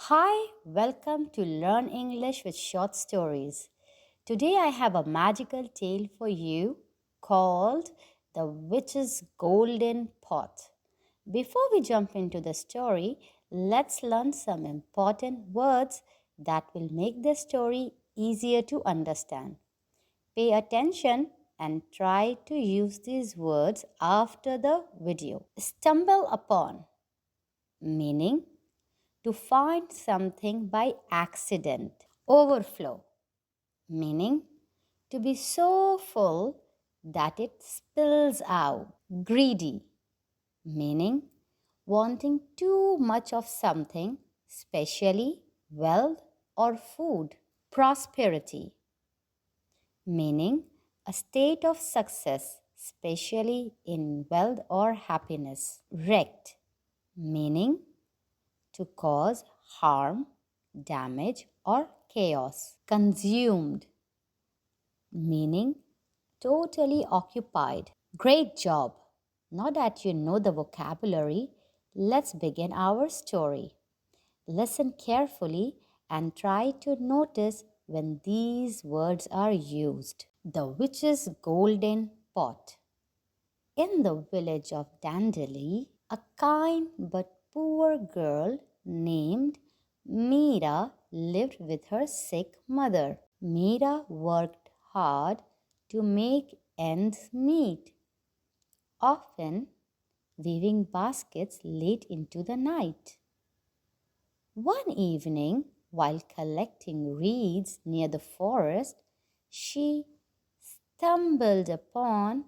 Hi, welcome to Learn English with Short Stories. Today I have a magical tale for you called The Witch's Golden Pot. Before we jump into the story, let's learn some important words that will make the story easier to understand. Pay attention and try to use these words after the video. Stumble upon, meaning to find something by accident. Overflow, meaning to be so full that it spills out. Greedy, meaning wanting too much of something, especially wealth or food. Prosperity, meaning a state of success, especially in wealth or happiness. Wrecked, meaning to cause harm, damage, or chaos. Consumed, meaning totally occupied. Great job! Now that you know the vocabulary, let's begin our story. Listen carefully and try to notice when these words are used. The Witch's Golden Pot. In the village of Dandeli, a kind but poor girl named Meera lived with her sick mother. Meera worked hard to make ends meet, often weaving baskets late into the night. One evening, while collecting reeds near the forest, she stumbled upon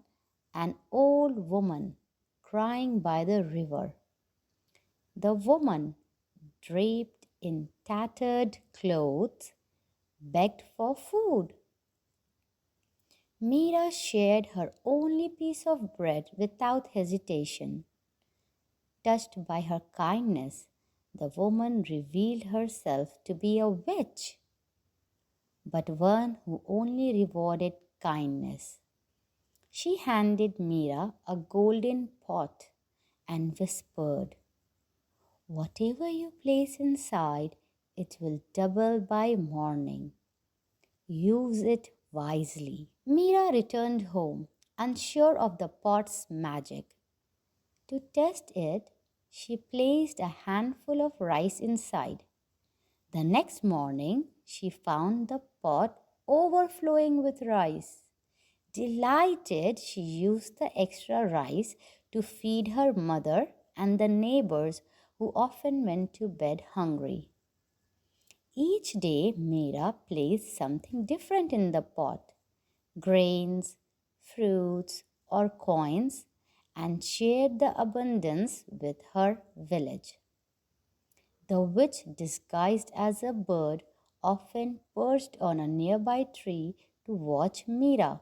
an old woman crying by the river. The woman, draped in tattered clothes, begged for food. Meera shared her only piece of bread without hesitation. Touched by her kindness, the woman revealed herself to be a witch, but one who only rewarded kindness. She handed Meera a golden pot and whispered, "Whatever you place inside, it will double by morning. Use it wisely." Meera returned home, unsure of the pot's magic. To test it, she placed a handful of rice inside. The next morning, she found the pot overflowing with rice. Delighted, she used the extra rice to feed her mother and the neighbors who often went to bed hungry. Each day, Meera placed something different in the pot: grains, fruits, or coins, and shared the abundance with her village. The witch, disguised as a bird, often perched on a nearby tree to watch Meera.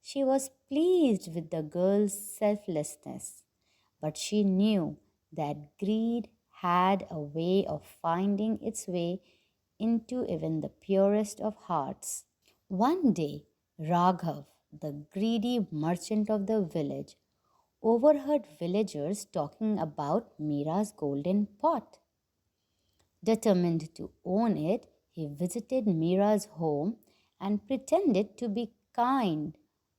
She was pleased with the girl's selflessness, but she knew that greed had a way of finding its way into even the purest of hearts. One day, Raghav, the greedy merchant of the village, overheard villagers talking about Meera's golden pot. Determined to own it, he visited Meera's home and pretended to be kind,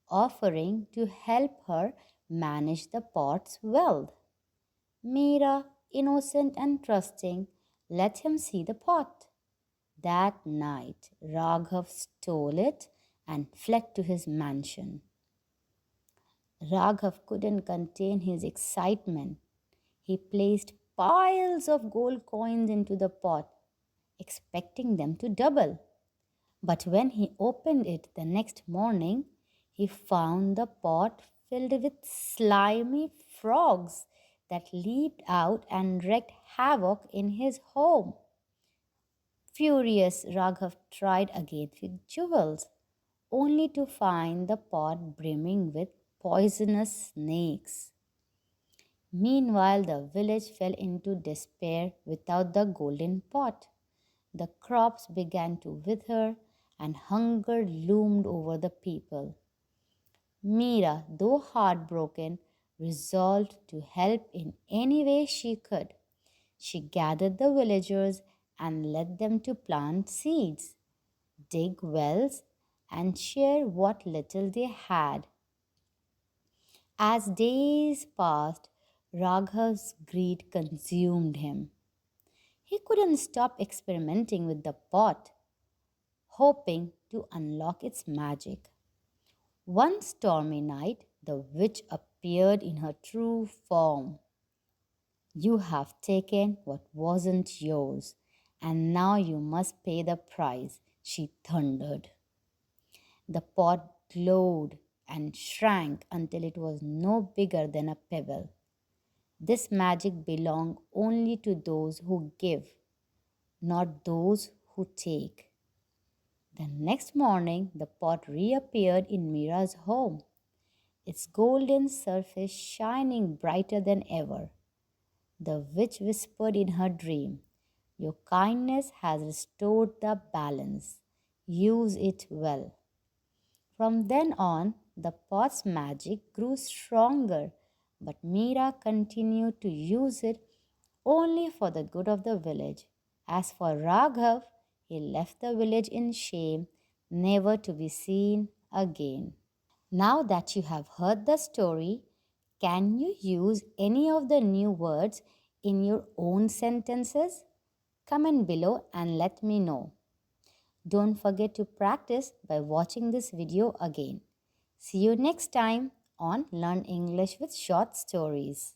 offering to help her manage the pot's wealth. Meera, innocent and trusting, let him see the pot. That night, Raghav stole it and fled to his mansion. Raghav couldn't contain his excitement. He placed piles of gold coins into the pot, expecting them to double. But when he opened it the next morning, he found the pot filled with slimy frogs that leaped out and wreaked havoc in his home. Furious, Raghav tried again with jewels, only to find the pot brimming with poisonous snakes. Meanwhile, the village fell into despair without the golden pot. The crops began to wither, and hunger loomed over the people. Meera, though heartbroken, resolved to help in any way she could. She gathered the villagers and led them to plant seeds, dig wells, and share what little they had. As days passed, Raghav's greed consumed him. He couldn't stop experimenting with the pot, hoping to unlock its magic. One stormy night, the witch appeared in her true form. You have taken what wasn't yours, and now you must pay the price, she thundered. The pot glowed and shrank until it was no bigger than a pebble. This magic belongs only to those who give, not those who take. The next morning, the pot reappeared in Mira's home, its golden surface shining brighter than ever. The witch whispered in her dream, "Your kindness has restored the balance. Use it well." From then on, the pot's magic grew stronger, but Mira continued to use it only for the good of the village. As for Raghav, he left the village in shame, never to be seen again. Now that you have heard the story, can you use any of the new words in your own sentences? Comment below and let me know. Don't forget to practice by watching this video again. See you next time on Learn English with Short Stories.